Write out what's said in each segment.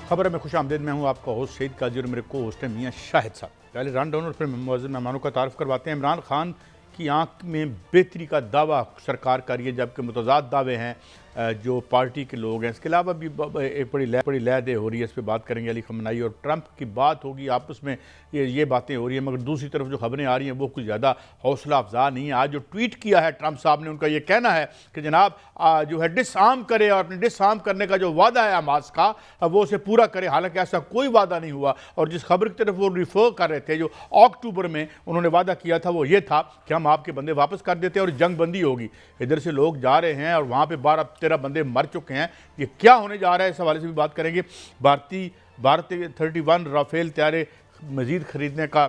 خبر میں خوش آمدید. میں ہوں آپ کا ہوسٹ سعید قاضی اور میرے کو ہوسٹ ہیں میاں شاہد صاحب. پہلے رن ڈاؤن اور پھر معزز مہمانوں کا تعارف کرواتے ہیں. عمران خان کی آنکھ میں بہتری کا دعویٰ سرکار کر رہی ہے، جبکہ متضاد دعوے ہیں جو پارٹی کے لوگ ہیں. اس کے علاوہ بھی ایک بڑی لے دے ہو رہی ہے، اس پہ بات کریں گے. علی خامنہئی اور ٹرمپ کی بات ہوگی، آپس میں یہ باتیں ہو رہی ہیں. مگر دوسری طرف جو خبریں آ رہی ہیں وہ کچھ زیادہ حوصلہ افزا نہیں ہے. آج جو ٹویٹ کیا ہے ٹرمپ صاحب نے، ان کا یہ کہنا ہے کہ جناب جو ہے ڈس آرم کرے اور اپنے ڈس آرم کرنے کا جو وعدہ ہے حماس کا وہ اسے پورا کرے. حالانکہ ایسا کوئی وعدہ نہیں ہوا، اور جس خبر کی طرف وہ ریفر کر رہے تھے جو اکتوبر میں انہوں نے وعدہ کیا تھا وہ یہ تھا کہ ہم آپ کے بندے واپس کر دیتے اور جنگ بندی ہوگی. ادھر سے لوگ جا رہے ہیں اور وہاں پہ 12-13 بندے مر چکے ہیں. یہ کیا ہونے جا رہا ہے، اس حوالے سے بھی بات کریں گے. بھارت 31 رافیل طیارے مزید خریدنے کا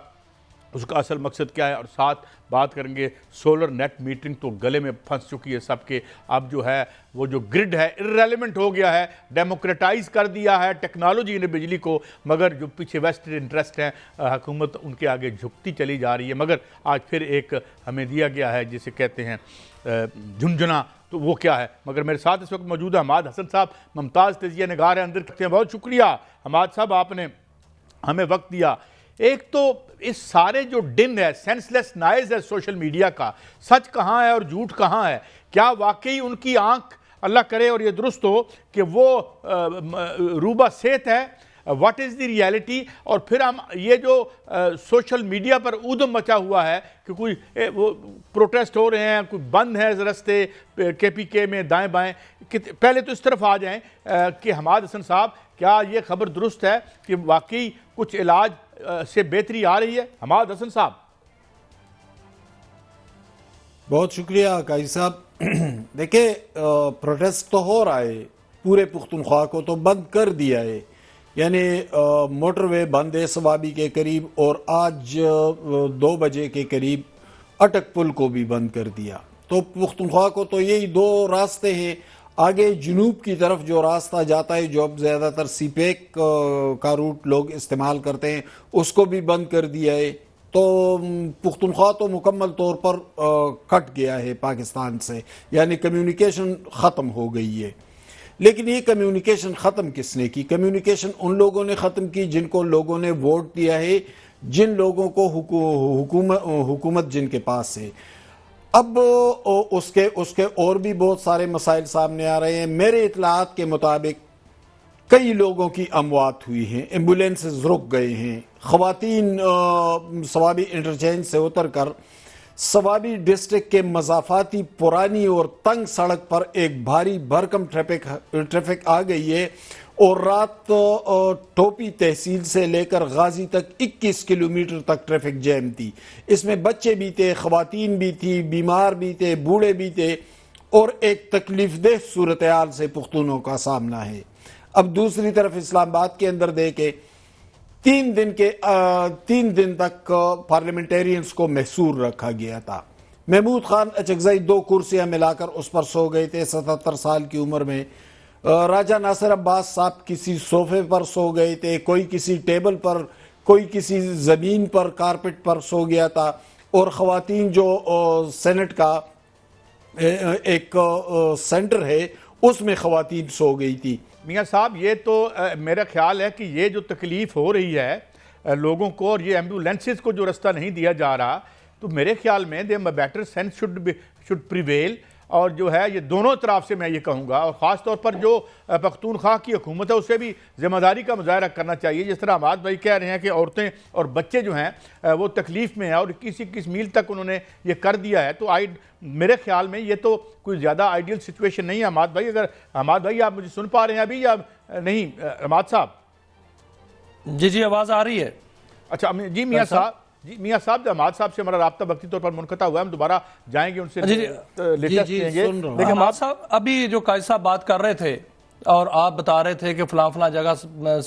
اس کا اصل مقصد کیا ہے، اور ساتھ بات کریں گے سولر نیٹ میٹرنگ تو گلے میں پھنس چکی ہے سب کے. اب جو ہے وہ جو گرڈ ہے ارریلیونٹ ہو گیا ہے، ڈیموکریٹائز کر دیا ہے ٹیکنالوجی نے بجلی کو. مگر جو پیچھے ویسٹڈ انٹرسٹ ہیں، حکومت ان کے آگے جھکتی چلی جا رہی ہے. مگر آج پھر ایک ہمیں دیا گیا ہے جسے کہتے ہیں جھنجھنا، تو وہ کیا ہے. مگر میرے ساتھ اس وقت موجود ہے حماد حسن صاحب، ممتاز تجزیہ نگار ہیں اندر کرتے ہیں. بہت شکریہ حماد صاحب، آپ نے ہمیں وقت دیا. ایک تو اس سارے جو ڈن ہے، سینس لیس نائز ہے سوشل میڈیا کا، سچ کہاں ہے اور جھوٹ کہاں ہے؟ کیا واقعی ان کی آنکھ، اللہ کرے اور یہ درست ہو کہ وہ روبہ صحت ہے؟ What is the reality? اور پھر ہم یہ جو سوشل میڈیا پر ادھم مچا ہوا ہے کہ کوئی وہ پروٹیسٹ ہو رہے ہیں، کوئی بند ہے رستے کے پی کے میں دائیں بائیں. پہلے تو اس طرف آ جائیں کہ حماد حسن صاحب، کیا یہ خبر درست ہے کہ واقعی کچھ علاج سے بہتری آ رہی ہے؟ حماد حسن صاحب. بہت شکریہ قاضی صاحب. دیکھیں، پروٹیسٹ تو ہو رہا ہے، پورے پختونخوا کو تو بند کر دیا ہے. یعنی موٹر وے بند ہے سوابی کے قریب، اور آج 2 بجے کے قریب اٹک پل کو بھی بند کر دیا. تو پختونخوا کو تو یہی 2 راستے ہیں. آگے جنوب کی طرف جو راستہ جاتا ہے، جو اب زیادہ تر سی پیک کا روٹ لوگ استعمال کرتے ہیں، اس کو بھی بند کر دیا ہے. تو پختونخوا تو مکمل طور پر کٹ گیا ہے پاکستان سے، یعنی کمیونیکیشن ختم ہو گئی ہے. لیکن یہ کمیونیکیشن ختم کس نے کی؟ کمیونیکیشن ان لوگوں نے ختم کی جن کو لوگوں نے ووٹ دیا ہے، جن لوگوں کو حکومت جن کے پاس ہے. اب اس کے اور بھی بہت سارے مسائل سامنے آ رہے ہیں. میرے اطلاعات کے مطابق کئی لوگوں کی اموات ہوئی ہیں، ایمبولینسز رک گئے ہیں. خواتین سوابی انٹرچینج سے اتر کر سوابی ڈسٹرکٹ کے مضافاتی پرانی اور تنگ سڑک پر ایک بھاری بھرکم ٹریفک آ گئی ہے، اور رات ٹوپی تحصیل سے لے کر غازی تک 21 کلومیٹر تک ٹریفک جیم تھی. اس میں بچے بھی تھے، خواتین بھی تھی، بیمار بھی تھے، بوڑھے بھی تھے، اور ایک تکلیف دہ صورتحال سے پختونوں کا سامنا ہے. اب دوسری طرف اسلام آباد کے اندر دیکھیں، 3 دن تک پارلیمنٹیرینز کو محصور رکھا گیا تھا. محمود خان اچکزئی 2 کرسیاں ملا کر اس پر سو گئے تھے 77 سال کی عمر میں. راجہ ناصر عباس صاحب کسی صوفے پر سو گئے تھے، کوئی کسی ٹیبل پر، کوئی کسی زمین پر کارپٹ پر سو گیا تھا. اور خواتین جو سینٹ کا ایک سینٹر ہے اس میں خواتین سو گئی تھی. میاں صاحب، یہ تو میرا خیال ہے کہ یہ جو تکلیف ہو رہی ہے لوگوں کو، اور یہ ایمبولینسز کو جو رستہ نہیں دیا جا رہا، تو میرے خیال میں بیٹر سینس شوڈ پریویل. اور جو ہے یہ دونوں طرف سے میں یہ کہوں گا، اور خاص طور پر جو پختونخوا کی حکومت ہے اسے بھی ذمہ داری کا مظاہرہ کرنا چاہیے. جس طرح حماد بھائی کہہ رہے ہیں کہ عورتیں اور بچے جو ہیں وہ تکلیف میں ہیں، اور کس میل تک انہوں نے یہ کر دیا ہے. تو میرے خیال میں یہ تو کوئی زیادہ آئیڈیل سچویشن نہیں ہے. حماد بھائی، اگر حماد بھائی آپ مجھے سن پا رہے ہیں ابھی یا نہیں؟ حماد صاحب جی آواز آ رہی ہے. اچھا جی میاں صاحب، میاں صاحب، حماد صاحب سے ہمارا رابطہ وقتی طور پر منقطع ہوا ہے، ہم دوبارہ جائیں گے ان سے لیٹسٹ لیں گے. لیکن حماد صاحب، ابھی جو قائد صاحب بات کر رہے تھے اور آپ بتا رہے تھے کہ فلاں جگہ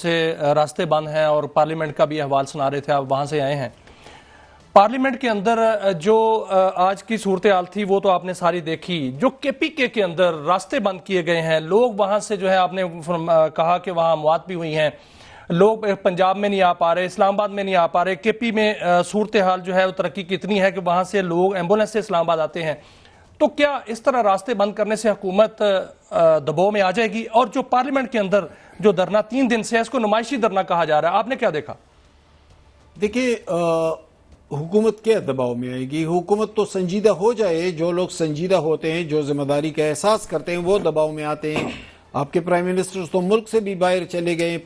سے راستے بند ہیں، اور پارلیمنٹ کا بھی احوال سنا رہے تھے، آپ وہاں سے آئے ہیں. پارلیمنٹ کے اندر جو آج کی صورتحال تھی وہ تو آپ نے ساری دیکھی. جو کے پی کے اندر راستے بند کیے گئے ہیں، لوگ وہاں سے جو ہے آپ نے کہا کہ وہاں اموات بھی ہوئی ہیں، لوگ پنجاب میں نہیں آ پا رہے، اسلام آباد میں نہیں آ پا رہے. کے پی میں صورتحال جو ہے وہ ترقی کی اتنی ہے کہ وہاں سے لوگ ایمبولینس سے اسلام آباد آتے ہیں. تو کیا اس طرح راستے بند کرنے سے حکومت دباؤ میں آ جائے گی؟ اور جو پارلیمنٹ کے اندر جو دھرنا 3 دن سے ہے اس کو نمائشی دھرنا کہا جا رہا ہے، آپ نے کیا دیکھا؟ دیکھیے حکومت کیا دباؤ میں آئے گی؟ حکومت تو سنجیدہ ہو جائے، جو لوگ سنجیدہ ہوتے ہیں، جو ذمہ داری کا احساس کرتے ہیں، وہ دباؤ میں آتے ہیں۔ آپ کے پرائم منسٹر تو ملک سے بھی باہر چلے گئے،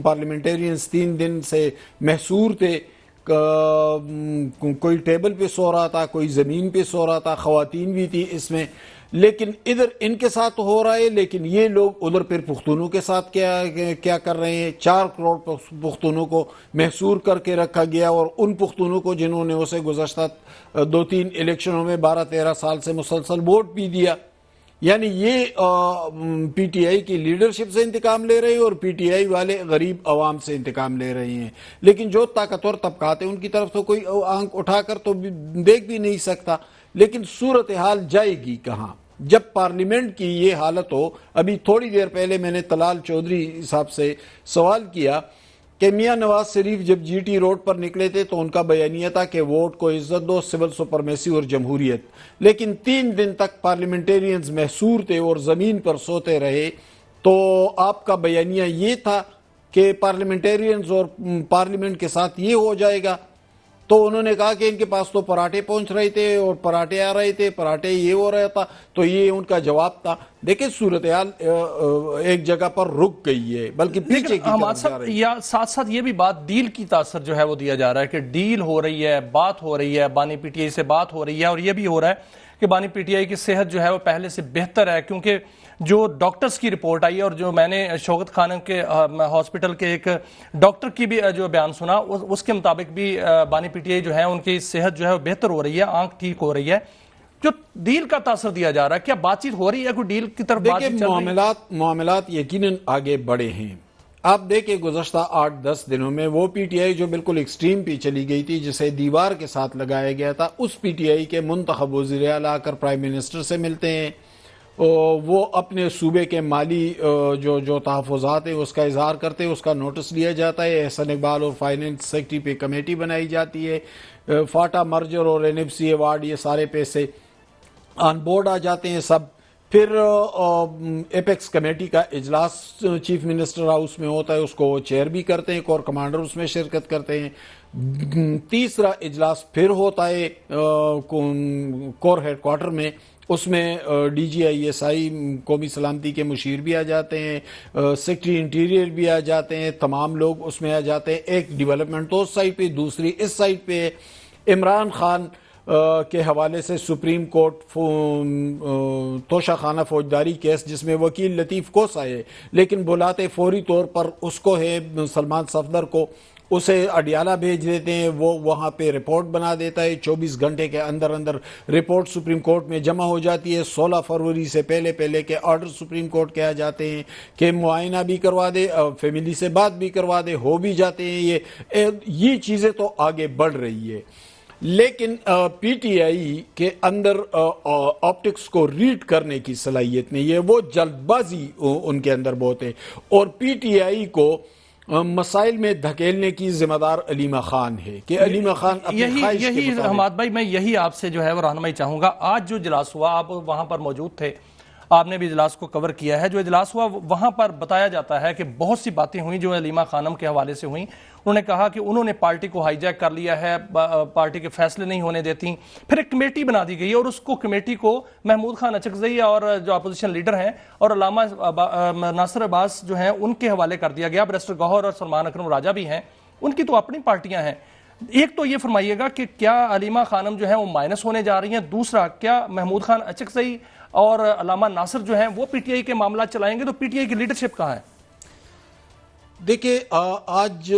پارلیمنٹیرینز 3 دن سے محصور تھے، کوئی ٹیبل پہ سو رہا تھا، کوئی زمین پہ سو رہا تھا، خواتین بھی تھی اس میں، لیکن ادھر ان کے ساتھ ہو رہا ہے، لیکن یہ لوگ ادھر پھر پختونوں کے ساتھ کیا کر رہے ہیں؟ 4 کروڑ پختونوں کو محصور کر کے رکھا گیا، اور ان پختونوں کو جنہوں نے اسے گزشتہ 2-3 الیکشنوں میں 12-13 سال سے مسلسل ووٹ بھی دیا، یعنی یہ پی ٹی آئی کی لیڈرشپ سے انتقام لے رہے ہیں، اور پی ٹی آئی والے غریب عوام سے انتقام لے رہے ہیں۔ لیکن جو طاقتور طبقات ہیں ان کی طرف تو کوئی آنکھ اٹھا کر تو دیکھ بھی نہیں سکتا۔ لیکن صورتحال جائے گی کہاں جب پارلیمنٹ کی یہ حالت ہو؟ ابھی تھوڑی دیر پہلے میں نے طلال چودھری صاحب سے سوال کیا کہ میاں نواز شریف جب جی ٹی روڈ پر نکلے تھے تو ان کا بیانیہ تھا کہ ووٹ کو عزت دو، سول سپرمیسی اور جمہوریت، لیکن 3 دن تک پارلیمنٹیرینز محصور تھے اور زمین پر سوتے رہے، تو آپ کا بیانیہ یہ تھا کہ پارلیمنٹیرینز اور پارلیمنٹ کے ساتھ یہ ہو جائے گا، تو انہوں نے کہا کہ ان کے پاس تو پراٹھے پہنچ رہے تھے اور پراٹھے آ رہے تھے، پراٹھے یہ ہو رہا تھا، تو یہ ان کا جواب تھا۔ دیکھیں صورتحال ایک جگہ پر رک گئی ہے، بلکہ پیچھے کی طرف جا رہی ہے۔ یا ساتھ ساتھ یہ بھی بات ڈیل کی تاثر جو ہے وہ دیا جا رہا ہے کہ ڈیل ہو رہی ہے، بات ہو رہی ہے، بانی پی ٹی آئی سے بات ہو رہی ہے، اور یہ بھی ہو رہا ہے کہ بانی پی ٹی آئی کی صحت جو ہے وہ پہلے سے بہتر ہے، کیونکہ جو ڈاکٹرز کی رپورٹ آئی ہے، اور جو میں نے شوکت خانم کے ہاسپٹل کے ایک ڈاکٹر کی بھی جو بیان سنا، اس کے مطابق بھی بانی پی ٹی آئی جو ہے ان کی صحت جو ہے وہ بہتر ہو رہی ہے، آنکھ ٹھیک ہو رہی ہے۔ جو ڈیل کا تاثر دیا جا رہا ہے، کیا بات چیت ہو رہی ہے؟ کوئی ڈیل کی طرف بات چیت چل رہی ہے؟ معاملات یقیناً آگے بڑھے ہیں۔ آپ دیکھیں گزشتہ 8-10 دنوں میں وہ پی ٹی آئی جو بالکل ایکسٹریم پہ چلی گئی تھی، جسے دیوار کے ساتھ لگایا گیا تھا، اس پی ٹی آئی کے منتخب وزیر اعلیٰ آ کر پرائم منسٹر سے ملتے ہیں، وہ اپنے صوبے کے مالی جو تحفظات ہیں اس کا اظہار کرتے ہیں، اس کا نوٹس لیا جاتا ہے، احسن اقبال اور فائننس سیکٹری پہ کمیٹی بنائی جاتی ہے، فاٹا مرجر اور این ایف سی ایوارڈ یہ سارے پیسے آن بورڈ آ جاتے ہیں سب۔ پھر ایپیکس کمیٹی کا اجلاس چیف منسٹر ہاؤس میں ہوتا ہے، اس کو وہ چیئر بھی کرتے ہیں، کور کمانڈر اس میں شرکت کرتے ہیں۔ تیسرا اجلاس پھر ہوتا ہے کور ہیڈ کوارٹر میں، اس میں D G I S I قومی سلامتی کے مشیر بھی آ جاتے ہیں، سیکٹری انٹیریئر بھی آ جاتے ہیں، تمام لوگ اس میں آ جاتے ہیں۔ ایک ڈیولپمنٹ تو اس سائڈ پہ، دوسری اس سائڈ پہ عمران خان کے حوالے سے سپریم کورٹ توشہ خانہ فوجداری کیس جس میں وکیل لطیف کوس آئے، لیکن بلاتے فوری طور پر اس کو ہے سلمان صفدر کو، اسے اڈیالہ بھیج دیتے ہیں، وہ وہاں پہ رپورٹ بنا دیتا ہے، 24 گھنٹے کے اندر اندر رپورٹ سپریم کورٹ میں جمع ہو جاتی ہے۔ 16 فروری سے پہلے کے آرڈر سپریم کورٹ کے آ جاتے ہیں کہ معائنہ بھی کروا دے، فیملی سے بات بھی کروا دے، ہو بھی جاتے ہیں۔ یہ چیزیں تو آگے بڑھ رہی ہے، لیکن پی ٹی آئی کے اندر آپٹکس کو ریڈ کرنے کی صلاحیت نہیں ہے، وہ جلد بازی ان کے اندر بہت ہے، اور پی ٹی آئی کو مسائل میں دھکیلنے کی ذمہ دار علیمہ خان ہے کہ علیمہ خان اپنی خواہش کے یہی مطابق۔ حماد بھائی، میں یہی آپ سے جو ہے وہ رہنمائی چاہوں گا۔ آج جو اجلاس ہوا، آپ وہاں پر موجود تھے، آپ نے بھی اجلاس کو کور کیا ہے۔ جو اجلاس ہوا وہاں پر بتایا جاتا ہے کہ بہت سی باتیں ہوئیں جو علیمہ خانم کے حوالے سے ہوئیں۔ انہوں نے کہا کہ انہوں نے پارٹی کو ہائی جیک کر لیا ہے، پارٹی کے فیصلے نہیں ہونے دیتی۔ پھر ایک کمیٹی بنا دی گئی، اور اس کو کمیٹی کو محمود خان اچکزئی اور جو اپوزیشن لیڈر ہیں اور علامہ ناصر عباس جو ہیں ان کے حوالے کر دیا گیا۔ بیرسٹر گوہر اور سلمان اکرم راجہ بھی ہیں، ان کی تو اپنی پارٹیاں ہیں۔ ایک تو یہ فرمائیے گا کہ کیا علیمہ خانم جو ہیں وہ مائنس ہونے جا رہی ہیں؟ دوسرا، کیا محمود خان اچکزئی اور علامہ ناصر جو ہیں وہ پی ٹی آئی کے معاملات چلائیں گے؟ تو پی ٹی آئی کی لیڈرشپ کہاں ہے؟ دیکھیں آج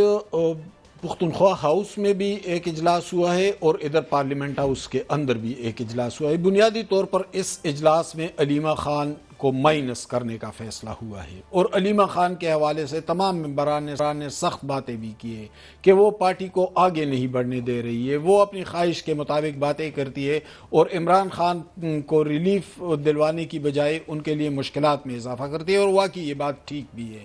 پختونخوا ہاؤس میں بھی ایک اجلاس ہوا ہے، اور ادھر پارلیمنٹ ہاؤس کے اندر بھی ایک اجلاس ہوا ہے۔ بنیادی طور پر اس اجلاس میں علیمہ خان کو مائنس کرنے کا فیصلہ ہوا ہے، اور علیمہ خان کے حوالے سے تمام ممبران نے سخت باتیں بھی کی ہے کہ وہ پارٹی کو آگے نہیں بڑھنے دے رہی ہے، وہ اپنی خواہش کے مطابق باتیں کرتی ہے، اور عمران خان کو ریلیف دلوانے کی بجائے ان کے لیے مشکلات میں اضافہ کرتی ہے، اور واقعی یہ بات ٹھیک بھی ہے۔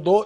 2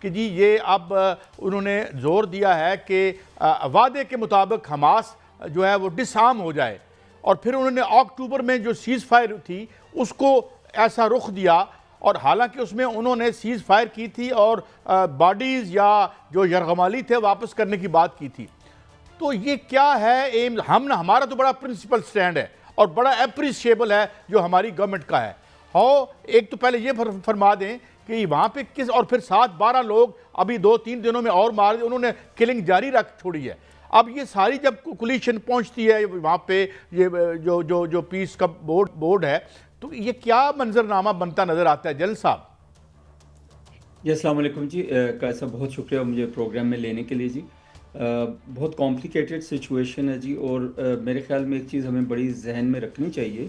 کہ جی یہ اب انہوں نے زور دیا ہے کہ وعدے کے مطابق حماس جو ہے وہ ڈس آرم ہو جائے، اور پھر انہوں نے اکتوبر میں جو سیز فائر تھی اس کو ایسا رخ دیا، اور حالانکہ اس میں انہوں نے سیز فائر کی تھی اور باڈیز یا جو یرغمالی تھے واپس کرنے کی بات کی تھی. تو یہ کیا ہے ایم؟ ہمارا تو بڑا پرنسپل سٹینڈ ہے اور بڑا اپریشیبل ہے جو ہماری گورنمنٹ کا ہے. ایک تو پہلے یہ فرما دیں کہ وہاں پہ کس، اور پھر 7-12 لوگ ابھی 2-3 دنوں میں اور مار دے، انہوں نے کلنگ جاری رکھ چھوڑی ہے. اب یہ ساری جب کولیشن پہنچتی ہے وہاں پہ، یہ جو پیس کا بورڈ ہے، تو یہ کیا منظرنامہ بنتا نظر آتا ہے جل صاحب؟ جی السلام علیکم جی، قائد صاحب بہت شکریہ مجھے پروگرام میں لینے کے لیے. جی بہت کمپلیکیٹڈ سچویشن ہے جی، اور میرے خیال میں ایک چیز ہمیں بڑی ذہن میں رکھنی چاہیے.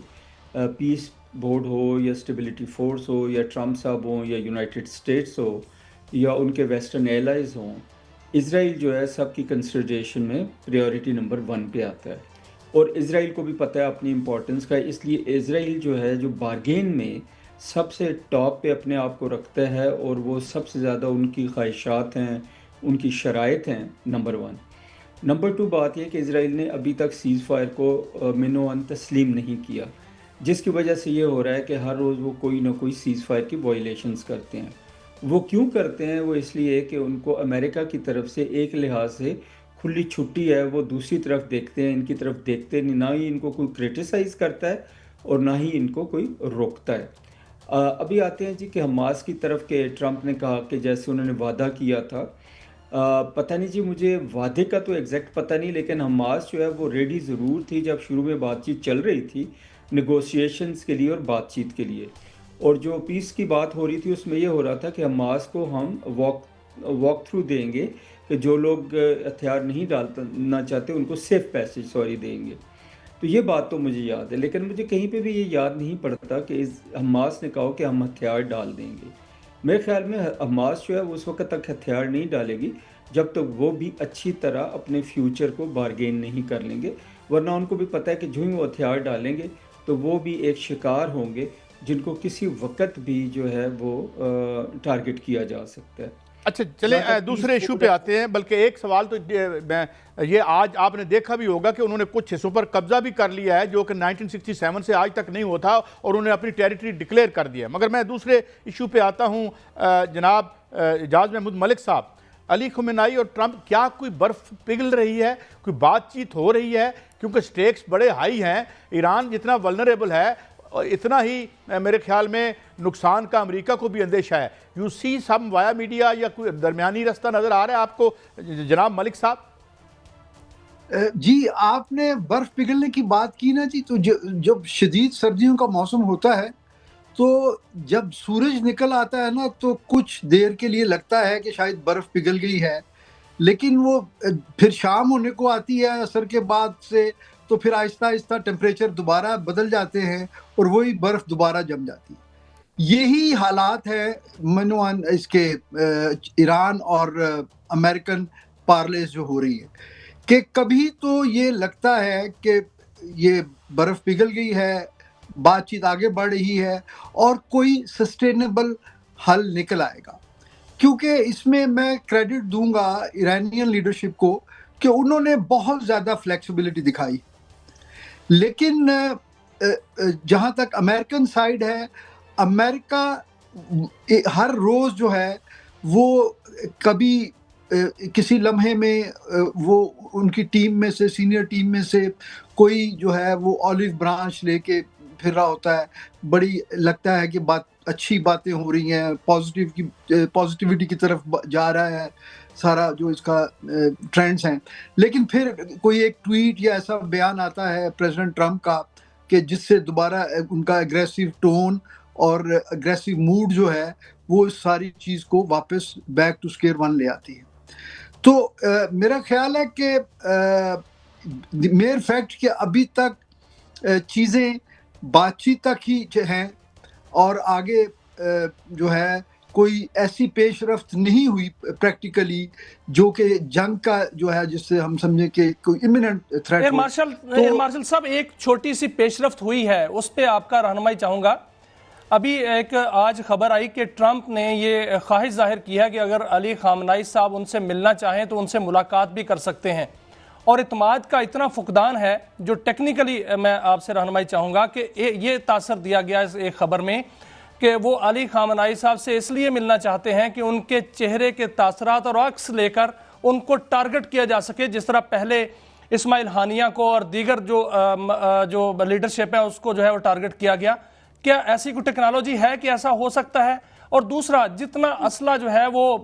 پیس بورڈ ہو یا اسٹیبلٹی فورس ہو یا ٹرمپ صاحب ہوں یا یونائٹڈ اسٹیٹس ہو یا ان کے ویسٹرن ایلائز ہوں، اسرائیل جو ہے سب کی کنسیڈریشن میں پریورٹی نمبر 1 پہ آتا ہے، اور اسرائیل کو بھی پتہ ہے اپنی امپورٹنس کا. اس لیے اسرائیل جو ہے جو بارگین میں سب سے ٹاپ پہ اپنے آپ کو رکھتا ہے، اور وہ سب سے زیادہ ان کی خواہشات ہیں، ان کی شرائط ہیں نمبر 1. نمبر 2 بات یہ کہ اسرائیل نے ابھی تک سیز فائر کو منوعاً تسلیم نہیں کیا، جس کی وجہ سے یہ ہو رہا ہے کہ ہر روز وہ کوئی نہ کوئی سیز فائر کی وائلیشنز کرتے ہیں. وہ کیوں کرتے ہیں؟ وہ اس لیے کہ ان کو امریکہ کی طرف سے ایک لحاظ سے کھلی چھٹی ہے، وہ دوسری طرف دیکھتے ہیں، ان کی طرف دیکھتے نہیں، نہ ہی ان کو کوئی کریٹیسائز کرتا ہے اور نہ ہی ان کو کوئی روکتا ہے. ابھی آتے ہیں جی کہ حماس کی طرف کہ ٹرمپ نے کہا کہ جیسے انہوں نے وعدہ کیا تھا، پتہ نہیں جی مجھے وعدے کا تو ایگزیکٹ پتہ نہیں، لیکن حماس جو ہے وہ ریڈی ضرور تھی جب شروع میں بات چیت چل رہی تھی نیگوشیشنز کے لیے اور بات چیت کے لیے. اور جو پیس کی بات ہو رہی تھی اس میں یہ ہو رہا تھا کہ حماس کو ہم واک تھرو دیں گے، کہ جو لوگ ہتھیار نہیں ڈالنا چاہتے ان کو سیف پیسج دیں گے. تو یہ بات تو مجھے یاد ہے، لیکن مجھے کہیں پہ بھی یہ یاد نہیں پڑتا کہ حماس نے کہا کہ ہم ہتھیار ڈال دیں گے. میرے خیال میں حماس جو ہے وہ اس وقت تک ہتھیار نہیں ڈالے گی جب تک وہ بھی اچھی طرح اپنے فیوچر کو بارگین نہیں کر لیں گے، ورنہ ان کو بھی پتہ ہے کہ جو ہی وہ ہتھیار ڈالیں گے تو وہ بھی ایک شکار ہوں گے جن کو کسی وقت بھی جو ہے وہ ٹارگٹ کیا جا سکتا ہے. اچھا چلیں دوسرے ایشو پہ آتے ہیں. بلکہ ایک سوال تو یہ آج آپ نے دیکھا بھی ہوگا کہ انہوں نے کچھ حصوں پر قبضہ بھی کر لیا ہے جو کہ 1967 سے آج تک نہیں ہوا تھا، اور انہوں نے اپنی ٹیریٹری ڈکلیئر کر دیا ہے. مگر میں دوسرے ایشو پہ آتا ہوں. جناب اعجاز محمود ملک صاحب، علی خمینائی اور ٹرمپ، کیا کوئی برف پگھل رہی ہے؟ کوئی بات چیت ہو رہی ہے؟ کیونکہ سٹیکس بڑے ہائی ہیں. ایران جتنا ولنریبل ہے اتنا ہی میرے خیال میں نقصان کا امریکہ کو بھی اندیشہ ہے. یو سی سم وایا میڈیا یا کوئی درمیانی رستہ نظر آ رہا ہے آپ کو جناب ملک صاحب؟ جی آپ نے برف پگھلنے کی بات کی نا جی، تو جب شدید سردیوں کا موسم ہوتا ہے تو جب سورج نکل آتا ہے نا تو کچھ دیر کے لیے لگتا ہے کہ شاید برف پگھل گئی ہے، لیکن وہ پھر شام ہونے کو آتی ہے عصر کے بعد سے، تو پھر آہستہ آہستہ ٹیمپریچر دوبارہ بدل جاتے ہیں اور وہی برف دوبارہ جم جاتی ہے. یہی حالات ہے منوان اس کے ایران اور امریکن پارلیز جو ہو رہی ہے، کہ کبھی تو یہ لگتا ہے کہ یہ برف پگھل گئی ہے، بات چیت آگے بڑھ رہی ہے اور کوئی سسٹینیبل حل نکل آئے گا. کیونکہ اس میں کریڈٹ دوں گا ایرانین لیڈرشپ کو کہ انہوں نے بہت زیادہ فلیکسیبلٹی دکھائی، لیکن جہاں تک امریکن سائیڈ ہے، امریکہ ہر روز جو ہے وہ کبھی کسی لمحے میں وہ ان کی ٹیم میں سے، سینئر ٹیم میں سے کوئی جو ہے وہ آلیو برانچ لے کے پھر رہا ہوتا ہے، بڑی لگتا ہے کہ اچھی باتیں ہو رہی ہیں، پازیٹیوٹی کی طرف جا رہا ہے سارا جو اس کا ٹرینڈز ہیں. لیکن پھر کوئی ایک ٹویٹ یا ایسا بیان آتا ہے پریزیڈنٹ ٹرمپ کا کہ جس سے دوبارہ ان کا اگریسو ٹون اور اگریسو موڈ جو ہے وہ اس ساری چیز کو واپس بیک ٹو سکیئر ون لے آتی ہے. تو میرا خیال ہے کہ میر فیکٹ کہ ابھی تک چیزیں بات چیت تک ہی ہیں اور آگے جو ہے کوئی ایسی پیش رفت نہیں ہوئی پریکٹیکلی جو کہ جنگ کا جو ہے جس سے ہم سمجھیں کہ کوئی امییننٹ تھریٹ. ایئر مارشل صاحب ایک چھوٹی سی پیش رفت ہوئی ہے، اس پہ آپ کا رہنمائی چاہوں گا. ابھی ایک آج خبر آئی کہ ٹرمپ نے یہ خواہش ظاہر کی ہے کہ اگر علی خامنہئی صاحب ان سے ملنا چاہیں تو ان سے ملاقات بھی کر سکتے ہیں، اور اعتماد کا اتنا فقدان ہے جو ٹیکنیکلی میں آپ سے رہنمائی چاہوں گا کہ یہ تاثر دیا گیا اس ایک خبر میں کہ وہ علی خامنہئی صاحب سے اس لیے ملنا چاہتے ہیں کہ ان کے چہرے کے تاثرات اور عکس لے کر ان کو ٹارگٹ کیا جا سکے، جس طرح پہلے اسماعیل ہانیہ کو اور دیگر جو لیڈرشپ ہے اس کو جو ہے وہ ٹارگٹ کیا گیا۔ کیا ایسی کوئی ٹیکنالوجی ہے کہ ایسا ہو سکتا ہے؟ اور دوسرا، جتنا اسلحہ جو ہے وہ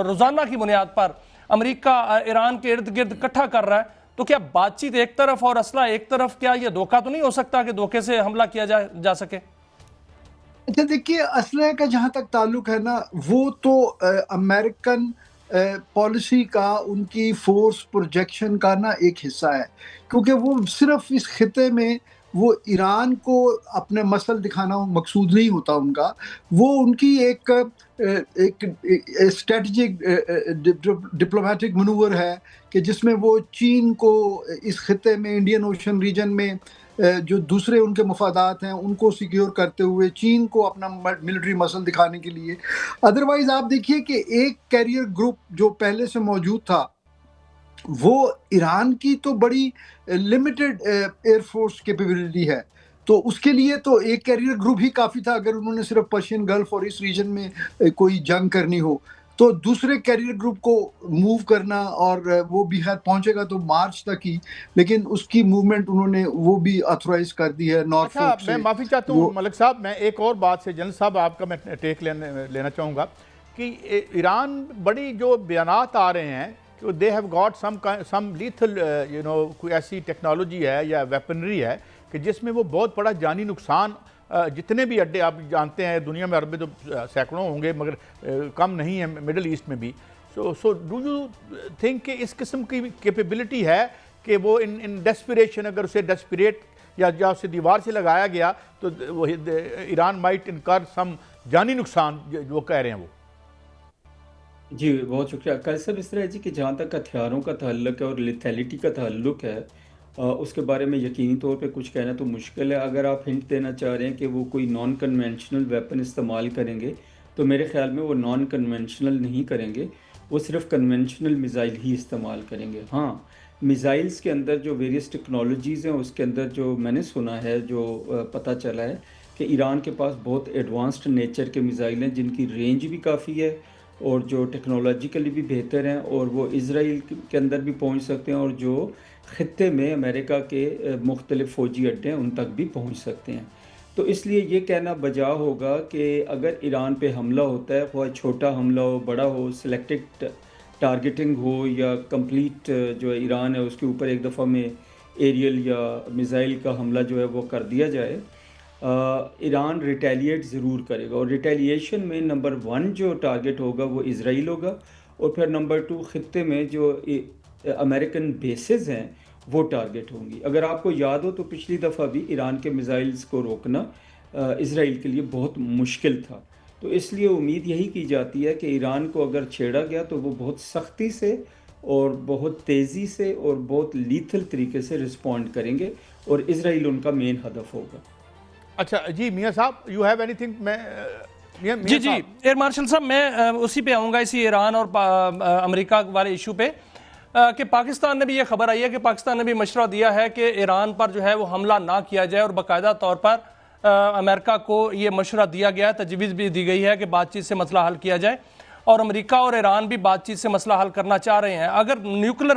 روزانہ کی بنیاد پر امریکہ ایران کے ارد گرد اکٹھا کر رہا ہے، تو کیا بات چیت ایک طرف اور اسلحہ ایک طرف، کیا یہ دھوکہ تو نہیں ہو سکتا کہ دھوکے سے حملہ کیا جا سکے؟ اچھا دیکھیے، اسلحے کا جہاں تک تعلق ہے نا، وہ تو امریکن پالیسی کا، ان کی فورس پروجیکشن کا نا ایک حصہ ہے، کیونکہ وہ صرف اس خطے میں وہ ایران کو اپنے مسل دکھانا مقصود نہیں ہوتا ان کا، وہ ان کی ایک اسٹریٹجک ڈپلومیٹک منور ہے کہ جس میں وہ چین کو اس خطے میں، انڈین اوشن ریجن میں جو دوسرے ان کے مفادات ہیں ان کو سیکیور کرتے ہوئے چین کو اپنا ملٹری مسل دکھانے کے لیے۔ ادروائز آپ دیکھیے کہ ایک کیریئر گروپ جو پہلے سے موجود تھا، وہ ایران کی تو بڑی لمیٹڈ ایئر فورس کیپیبلٹی ہے، تو اس کے لیے تو ایک کیریئر گروپ ہی کافی تھا اگر انہوں نے صرف پرشین گلف اور اس ریجن میں کوئی جنگ کرنی ہو، تو دوسرے کیریئر گروپ کو موو کرنا، اور وہ بھی خیر پہنچے گا تو مارچ تک ہی، لیکن اس کی موومنٹ انہوں نے وہ بھی آتھورائز کر دی ہے نارتھ اچھا، فورک سے۔ میں معافی چاہتا ہوں ملک صاحب، میں ایک اور بات سے جنرل صاحب آپ کا میں ٹیک لینا چاہوں گا کہ ایران بڑی جو بیانات آ رہے ہیں کہ they have got some lethal کوئی ایسی ٹیکنالوجی ہے یا ویپنری ہے کہ جس میں وہ بہت بڑا جانی نقصان، جتنے بھی اڈے آپ جانتے ہیں دنیا میں، عرب میں تو سینکڑوں ہوں گے مگر کم نہیں ہے مڈل ایسٹ میں بھی، سو ڈو یو تھنک کہ اس قسم کی کیپیبلٹی ہے کہ وہ ان ڈیسپریشن، اگر اسے ڈیسپریٹ یا اسے دیوار سے لگایا گیا تو ایران مائٹ انکر سم جانی نقصان جو کہہ رہے ہیں وہ؟ جی بہت شکریہ قائد صاحب۔ اس طرح ہے جی کہ جہاں تک ہتھیاروں کا تعلق ہے اور لیتھیلٹی کا تعلق ہے، اس کے بارے میں یقینی طور پہ کچھ کہنا تو مشکل ہے۔ اگر آپ ہنٹ دینا چاہ رہے ہیں کہ وہ کوئی نان کنونشنل ویپن استعمال کریں گے، تو میرے خیال میں وہ نان کنونشنل نہیں کریں گے، وہ صرف کنونشنل میزائل ہی استعمال کریں گے۔ ہاں، میزائلز کے اندر جو ویریس ٹیکنالوجیز ہیں، اس کے اندر جو میں نے سنا ہے، جو پتہ چلا ہے کہ ایران کے پاس بہت ایڈوانسڈ نیچر کے میزائل ہیں جن کی رینج بھی کافی ہے اور جو ٹیکنالوجیکلی بھی بہتر ہیں، اور وہ اسرائیل کے اندر بھی پہنچ سکتے ہیں، اور جو خطے میں امریکہ کے مختلف فوجی اڈے ہیں ان تک بھی پہنچ سکتے ہیں۔ تو اس لیے یہ کہنا بجا ہوگا کہ اگر ایران پہ حملہ ہوتا ہے، خواہ چھوٹا حملہ ہو، بڑا ہو، سلیکٹڈ ٹارگیٹنگ ہو یا کمپلیٹ جو ایران ہے اس کے اوپر ایک دفعہ میں ایریل یا میزائل کا حملہ جو ہے وہ کر دیا جائے، ایران ریٹیلیٹ ضرور کرے گا، اور ریٹیلیشن میں نمبر 1 جو ٹارگٹ ہوگا وہ اسرائیل ہوگا، اور پھر نمبر 2 خطے میں جو امریکن بیسز ہیں وہ ٹارگٹ ہوں گی۔ اگر آپ کو یاد ہو تو پچھلی دفعہ بھی ایران کے میزائلز کو روکنا اسرائیل کے لیے بہت مشکل تھا، تو اس لیے امید یہی کی جاتی ہے کہ ایران کو اگر چھیڑا گیا تو وہ بہت سختی سے اور بہت تیزی سے اور بہت لیتھل طریقے سے رسپونڈ کریں گے، اور اسرائیل ان کا مین ہدف ہوگا۔ اچھا جی میاں صاحب، یو ہیو اینی تھنگ؟ میں جی ایئر مارشل صاحب، میں اسی پہ آؤں گا، اسی ایران اور امریکہ والے ایشو پہ، کہ پاکستان نے بھی یہ خبر آئی ہے کہ پاکستان نے بھی مشورہ دیا ہے کہ ایران پر جو ہے وہ حملہ نہ کیا جائے، اور باقاعدہ طور پر امریکہ کو یہ مشورہ دیا گیا ہے، تجویز بھی دی گئی ہے کہ بات چیت سے مسئلہ حل کیا جائے، اور امریکہ اور ایران بھی بات چیت سے مسئلہ حل کرنا چاہ رہے ہیں۔ اگر نیوکلر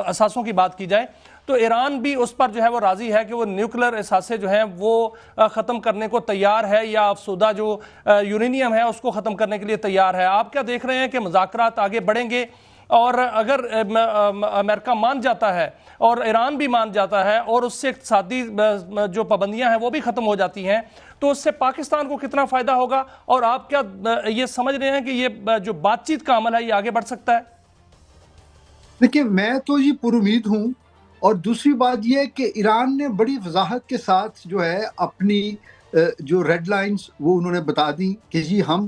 اثاثوں کی بات کی جائے تو ایران بھی اس پر جو ہے وہ راضی ہے کہ وہ نیوکلر اثاثے جو ہیں وہ ختم کرنے کو تیار ہے، یا افسودہ جو یورینیم ہے اس کو ختم کرنے کے لیے تیار ہے۔ آپ کیا دیکھ رہے ہیں کہ مذاکرات آگے بڑھیں گے؟ اور اگر امریکہ مان جاتا ہے اور ایران بھی مان جاتا ہے اور اس سے اقتصادی جو پابندیاں ہیں وہ بھی ختم ہو جاتی ہیں، تو اس سے پاکستان کو کتنا فائدہ ہوگا؟ اور آپ کیا یہ سمجھ رہے ہیں کہ یہ جو بات چیت کا عمل ہے یہ آگے بڑھ سکتا ہے؟ دیکھیں، میں تو یہ پر امید ہوں، اور دوسری بات یہ ہے کہ ایران نے بڑی وضاحت کے ساتھ جو ہے اپنی جو ریڈ لائنز وہ انہوں نے بتا دیں کہ جی ہم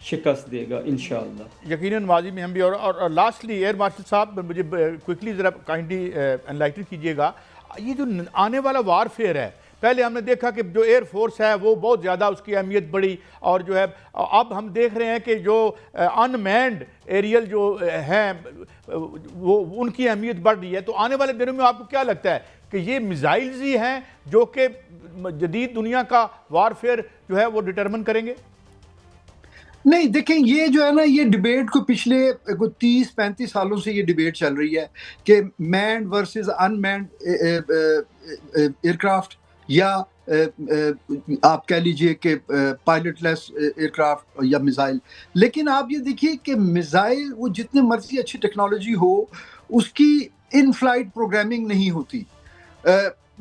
شکست دے گا انشاءاللہ. یقیناً ماضی میں ہم بھی اور لاسٹلی ایئر مارشل صاحب مجھے کوئکلی ذرا کائنڈلی انلائٹن کیجئے گا. یہ جو آنے والا وار فیئر ہے، پہلے ہم نے دیکھا کہ جو ایئر فورس ہے وہ بہت زیادہ اس کی اہمیت بڑھی، اور جو ہے اب ہم دیکھ رہے ہیں کہ جو ان مینڈ ایریل جو ہیں وہ ان کی اہمیت بڑھ رہی ہے. تو آنے والے دنوں میں آپ کو کیا لگتا ہے کہ یہ میزائلز ہی ہیں جو کہ جدید دنیا کا وار فیئر جو ہے وہ ڈٹرمن کریں گے؟ نہیں دیکھیں، یہ جو ہے نا، یہ ڈیبیٹ کو پچھلے 30-35 سالوں سے یہ ڈیبیٹ چل رہی ہے کہ مینڈ ورسز ان مینڈ ایئر کرافٹ، یا آپ کہہ لیجئے کہ پائلٹ لیس ایئر کرافٹ یا میزائل. لیکن آپ یہ دیکھیے کہ میزائل وہ جتنے مرضی اچھی ٹیکنالوجی ہو، اس کی ان فلائٹ پروگرامنگ نہیں ہوتی.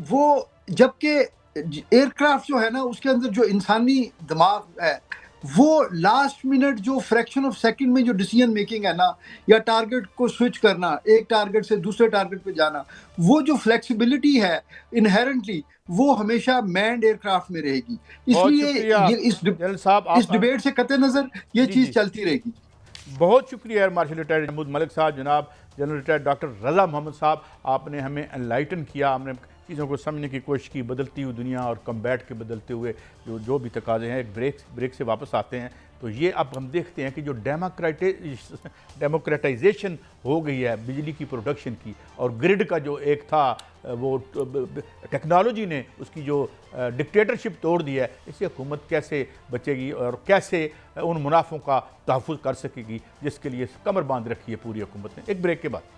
وہ جبکہ ایئر کرافٹ جو ہے نا، اس کے اندر جو انسانی دماغ ہے، وہ لاسٹ منٹ جو فریکشن آف سیکنڈ میں جو ڈیسیژن میکنگ ہے نا، یا ٹارگٹ کو سوئچ کرنا، ایک ٹارگٹ سے دوسرے ٹارگٹ پہ جانا، وہ جو فلیکسیبلٹی ہے انہیرنٹلی، وہ ہمیشہ مینڈ ایئر کرافٹ میں رہے گی. اس لیے اس ڈیبیٹ سے قطع نظر یہ چیز چلتی رہے گی. بہت شکریہ ایئر مارشل ریٹائرڈ محمود ملک صاحب. جناب جنرل ریٹائرڈ ڈاکٹر رضا محمد صاحب، آپ نے ہمیں انلائٹن کیا، ہم نے چیزوں کو سمجھنے کی کوشش کی، بدلتی ہوئی دنیا اور کمبیٹ کے بدلتے ہوئے جو بھی تقاضے ہیں. ایک بریک سے واپس آتے ہیں تو یہ اب ہم دیکھتے ہیں کہ جو ڈیموکریٹائزیشن ہو گئی ہے بجلی کی پروڈکشن کی، اور گرڈ کا جو ایک تھا وہ ٹیکنالوجی نے اس کی جو ڈکٹیٹرشپ توڑ دی ہے، اس سے حکومت کیسے بچے گی اور کیسے ان منافعوں کا تحفظ کر سکے گی جس کے لیے کمر باندھ رکھی ہے پوری حکومت نے. ایک بریک کے بعد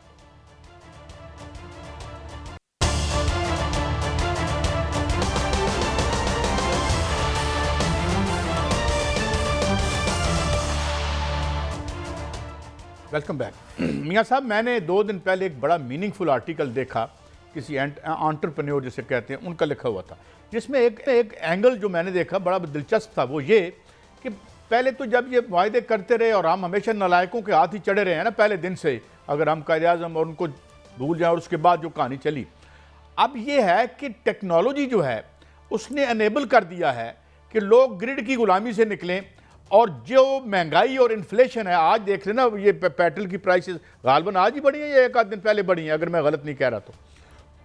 ویلکم بیک. میاں صاحب، میں نے 2 دن پہلے ایک بڑا میننگ فل آرٹیکل دیکھا، کسی انٹرپرینیور جسے کہتے ہیں ان کا لکھا ہوا تھا، جس میں ایک اینگل جو میں نے دیکھا بڑا دلچسپ تھا. وہ یہ کہ پہلے تو جب یہ معاہدے کرتے رہے اور ہم ہمیشہ نالائقوں کے ہاتھ ہی چڑھے رہے ہیں نا پہلے دن سے، اگر ہم قائد اعظم اور ان کو بھول جائیں، اور اس کے بعد جو کہانی چلی. اب یہ ہے کہ ٹیکنالوجی جو ہے اس نے انیبل کر دیا ہے کہ لوگ گرڈ کی غلامی سے نکلیں، اور جو مہنگائی اور انفلیشن ہے آج دیکھ رہے نا، یہ پیٹرول کی پرائسز غالباً آج ہی بڑھی ہیں یا 1 دن پہلے بڑھی ہیں اگر میں غلط نہیں کہہ رہا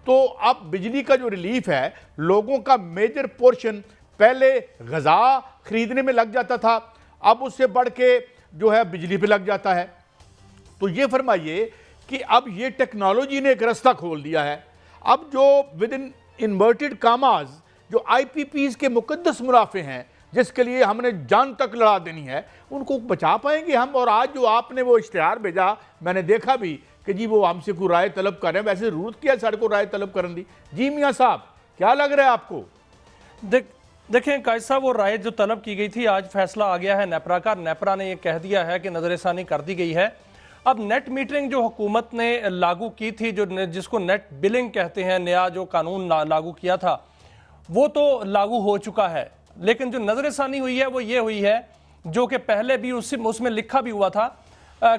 تو اب بجلی کا جو ریلیف ہے، لوگوں کا میجر پورشن پہلے غذا خریدنے میں لگ جاتا تھا، اب اس سے بڑھ کے جو ہے بجلی پہ لگ جاتا ہے. تو یہ فرمائیے کہ اب یہ ٹیکنالوجی نے ایک رستہ کھول دیا ہے. اب جو ود ان انورٹڈ کاماز جو آئی پی پیز کے مقدس منافع ہیں، جس کے لیے ہم نے جان تک لڑا دینی ہے، ان کو بچا پائیں گے ہم؟ اور آج جو آپ نے وہ اشتہار بھیجا، میں نے دیکھا بھی کہ جی وہ ہم سے کوئی رائے طلب کر رہے ہیں. ویسے ضرورت کیا ہے سارے کو رائے طلب کرنے دی؟ جی میاں صاحب کیا لگ رہا ہے آپ کو؟ دیکھیں قائد صاحب، وہ رائے جو طلب کی گئی تھی، آج فیصلہ آ گیا ہے نیپرا کا. نیپرا نے یہ کہہ دیا ہے کہ نظر ثانی کر دی گئی ہے. اب نیٹ میٹرنگ جو حکومت نے لاگو کی تھی، جس کو نیٹ بلنگ کہتے ہیں، نیا جو قانون لاگو کیا تھا، وہ تو لاگو ہو چکا ہے. لیکن جو نظر ثانی ہوئی ہے وہ یہ ہوئی ہے، جو کہ پہلے بھی اس میں لکھا بھی ہوا تھا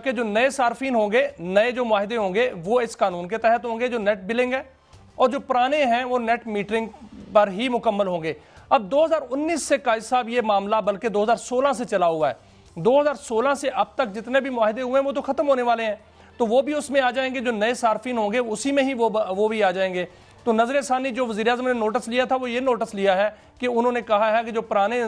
کہ جو نئے صارفین ہوں گے، نئے جو معاہدے ہوں گے وہ اس قانون کے تحت ہوں گے جو نیٹ بلنگ ہے، اور جو پرانے ہیں وہ نیٹ میٹرنگ پر ہی مکمل ہوں گے. اب 2019 سے قائد صاحب یہ معاملہ بلکہ 2016 سے چلا ہوا ہے. 2016 سے اب تک جتنے بھی معاہدے ہوئے ہیں وہ تو ختم ہونے والے ہیں، تو وہ بھی اس میں آ جائیں گے. جو نئے صارفین ہوں گے اسی میں ہی وہ بھی آ جائیں گے. تو نظر ثانی جو وزیر اعظم نے نوٹس لیا تھا، وہ یہ نوٹس لیا ہے کہ انہوں نے کہا ہے کہ جو پرانے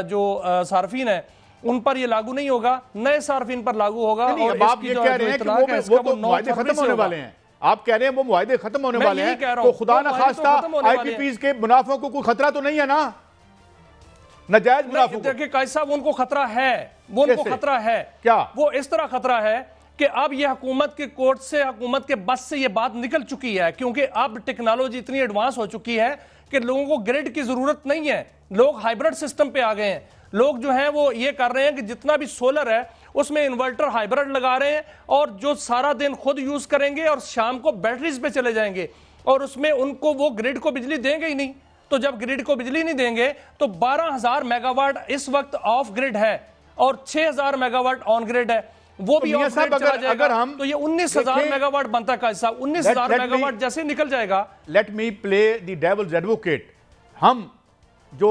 جو صارفین ہیں ان پر یہ لاگو نہیں ہوگا، نئے صارفین پر لاگو ہوگا. اور آپ یہ کہہ رہے ہیں کہ وہ معاہدے ختم ہونے والے ہیں، آپ کہہ رہے ہیں وہ معاہدے ختم ہونے والے ہیں، تو خدا نخواستہ آئی پی پیز کے منافعوں کو کوئی خطرہ تو نہیں ہے نا؟ ناجائز منافعوں کو دیکھیں قائد صاحب، ان کو خطرہ ہے. وہ ان کو خطرہ ہے. کیا؟ وہ اس طرح خطرہ ہے کہ اب یہ حکومت کے کورٹ سے، حکومت کے بس سے یہ بات نکل چکی ہے، کیونکہ اب ٹیکنالوجی اتنی ایڈوانس ہو چکی ہے کہ لوگوں کو گریڈ کی ضرورت نہیں ہے. لوگ ہائیبرڈ سسٹم پہ آ گئے ہیں. لوگ جو ہیں وہ یہ کر رہے ہیں کہ جتنا بھی سولر ہے اس میں انورٹر ہائیبرڈ لگا رہے ہیں، اور جو سارا دن خود یوز کریں گے اور شام کو بیٹریز پہ چلے جائیں گے، اور اس میں ان کو وہ گریڈ کو بجلی دیں گے ہی نہیں. تو جب گریڈ کو بجلی نہیں دیں گے تو 12,000 میگا واٹ اس وقت آف گریڈ ہے اور 6,000 میگا واٹ آن گریڈ ہے. وہ بھی آف گریڈ چلا جائے گا تو یہ 19,000 میگا واٹ بنتا ہے قائد صاحب. 19,000 میگا واٹ جیسے نکل جائے گا. لیٹ می پلے دی ڈیولز ایڈوکیٹ. ہم جو